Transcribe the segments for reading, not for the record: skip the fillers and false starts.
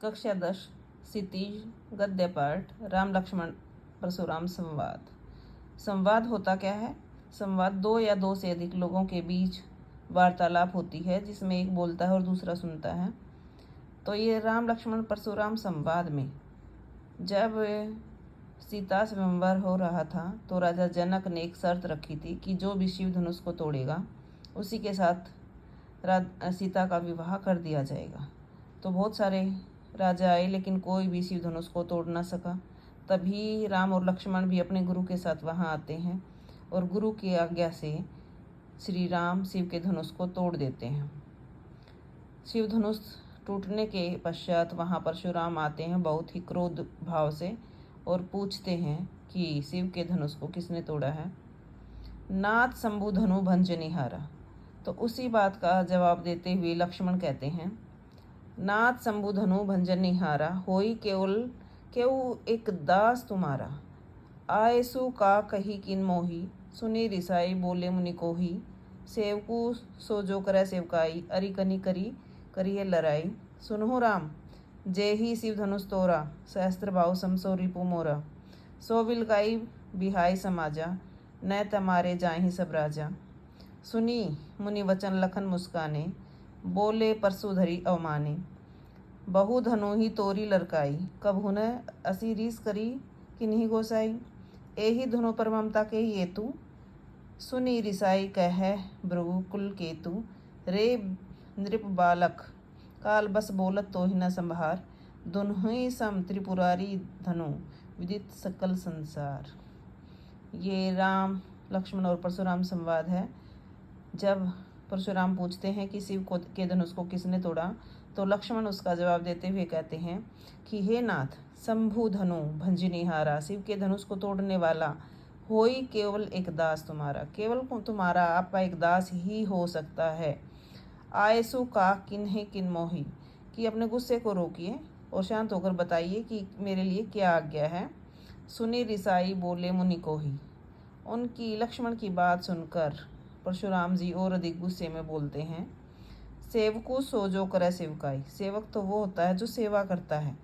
कक्षा 10 क्षितिज गद्य पाठ राम लक्ष्मण परशुराम संवाद। संवाद होता क्या है? संवाद दो या दो से अधिक लोगों के बीच वार्तालाप होती है जिसमें एक बोलता है और दूसरा सुनता है। तो ये राम लक्ष्मण परशुराम संवाद में जब सीता स्वयंवर हो रहा था तो राजा जनक ने एक शर्त रखी थी कि जो भी शिव धनुष को तोड़ेगा उसी के साथ सीता का विवाह कर दिया जाएगा। तो बहुत सारे राजा आए लेकिन कोई भी शिव धनुष को तोड़ ना सका। तभी राम और लक्ष्मण भी अपने गुरु के साथ वहाँ आते हैं और गुरु की आज्ञा से श्री राम शिव के धनुष को तोड़ देते हैं। शिव धनुष टूटने के पश्चात वहाँ परशुराम आते हैं बहुत ही क्रोध भाव से और पूछते हैं कि शिव के धनुष को किसने तोड़ा है। नाथ शंभु धनु भंज निहारा। तो उसी बात का जवाब देते हुए लक्ष्मण कहते हैं, नाथ शंभु धनु भंजन निहारा, होई केवल केऊ एक दास तुम्हारा। आयसु का कही किन मोही, सुनी रिसाई बोले मुनि कोही। सेवकू सो जो करे सेवकाई, अरि कनी करी करिए लड़ाई। सुनहु राम जे ही शिव धनुष तोरा, सहस्त्र भाव समसो रिपु मोरा। सो विलगाई बिहाई समाजा, न तमारे जाहि सब राजा। सुनी मुनि वचन लखन मुस्काने, बोले परशुधरी अवमाने। बहु धनु ही तोरी लड़काई, कब हुन असी रीस करी किन्हीं गोसाई। एही धनु पर ममता के ये तू, सुनी रिसाई कह भृगु कुल केतु। रे नृप बालक काल बस बोलत तो ही न संभार, दुन्हुई सम त्रिपुरारी धनु विदित सकल संसार। ये राम लक्ष्मण और परशुराम संवाद है। जब परशुराम पूछते हैं कि शिव के धनुष को किसने तोड़ा तो लक्ष्मण उसका जवाब देते हुए कहते हैं कि हे नाथ, शंभु धनु भंजनिहारा, शिव के धनुष को तोड़ने वाला, होई केवल एक दास तुम्हारा, केवल तुम्हारा आपका एक दास ही हो सकता है। आयसु का किन्हे किन मोही, कि अपने गुस्से को रोकिए और शांत होकर बताइए कि मेरे लिए क्या आज्ञा है। सुनी रिसाई बोले मुनि को ही। उनकी लक्ष्मण की बात सुनकर परशुराम जी और अधिक गुस्से में बोलते हैं, सेवकू सो जो करे सेवकाई, सेवक तो वो होता है जो सेवा करता है।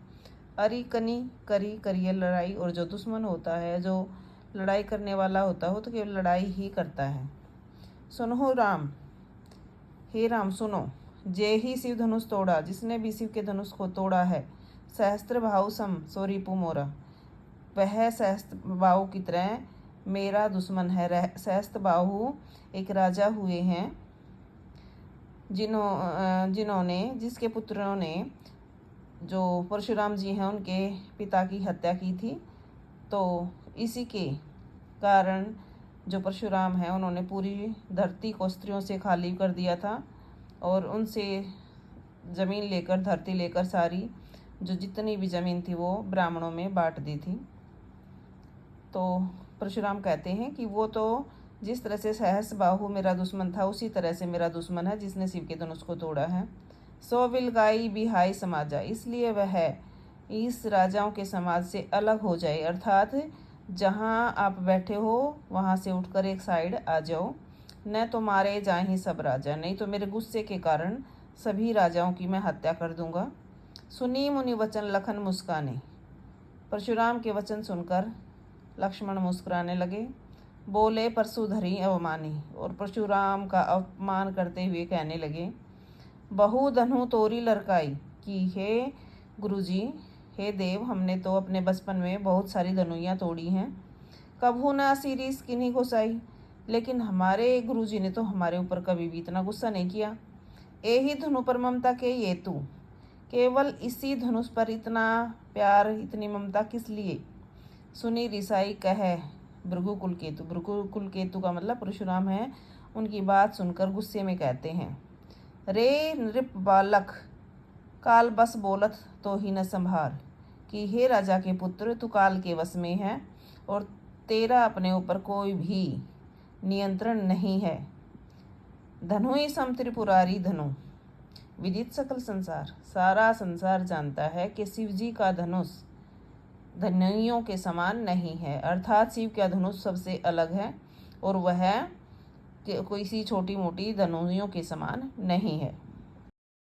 अरि कनी करी करिए लड़ाई, और जो दुश्मन होता है, जो लड़ाई करने वाला होता है, वो तो केवल लड़ाई ही करता है। सुनो राम, हे राम सुनो, जे ही शिव धनुष तोड़ा, जिसने भी शिव के धनुष को तोड़ा है, सहस्त्र भाव सम सो रिपु मोरा, वह सहस्त्र बाहु की तरह मेरा दुश्मन है। सहस्त्र बाहु एक राजा हुए हैं जिन्होंने जिसके पुत्रों ने जो परशुराम जी हैं उनके पिता की हत्या की थी। तो इसी के कारण जो परशुराम हैं उन्होंने पूरी धरती को स्त्रियों से खाली कर दिया था और उनसे ज़मीन लेकर, धरती लेकर सारी जो जितनी भी ज़मीन थी वो ब्राह्मणों में बांट दी थी। तो परशुराम कहते हैं कि वो तो जिस तरह से सहस्त्र बाहु मेरा दुश्मन था उसी तरह से मेरा दुश्मन है जिसने शिव के धनुष को तोड़ा है। सो विलगाई बिहाई समाजा, इसलिए वह इस राजाओं के समाज से अलग हो जाए, अर्थात जहाँ आप बैठे हो वहाँ से उठकर एक साइड आ जाओ। न तो मारे जाहि सब राजा, नहीं तो मेरे गुस्से के कारण सभी राजाओं की मैं हत्या कर दूंगा। सुनी मुनि वचन लखन मुस्काने, परशुराम के वचन सुनकर लक्ष्मण मुस्कुराने लगे। बोले परशुधरी अवमानी, और परशुराम का अपमान करते हुए कहने लगे, बहु धनु तोरी लड़काई, कि हे गुरुजी, हे देव, हमने तो अपने बचपन में बहुत सारी धनुइयाँ तोड़ी हैं, कब न असी रीस किन्हीं गोसाई, लेकिन हमारे गुरुजी ने तो हमारे ऊपर कभी भी इतना गुस्सा नहीं किया। यही धनु पर ममता के ये तू, केवल इसी धनुष पर इतना प्यार, इतनी ममता किस लिए। सुनी रिसाई कह भृगु कुल केतु, भृगु कुल केतु का मतलब परशुराम है। उनकी बात सुनकर गुस्से में कहते हैं, रे नृप बालक काल बस बोलत तो ही न संभार, कि हे राजा के पुत्र, तू काल के वश में है और तेरा अपने ऊपर कोई भी नियंत्रण नहीं है। धनु ही सम त्रिपुरारी धनु विदित सकल संसार, सारा संसार जानता है कि शिव जी का धनुष धनुइयों के समान नहीं है, अर्थात शिव का धनुष सबसे अलग है और वह कोई सी छोटी मोटी धनुइयों के समान नहीं है।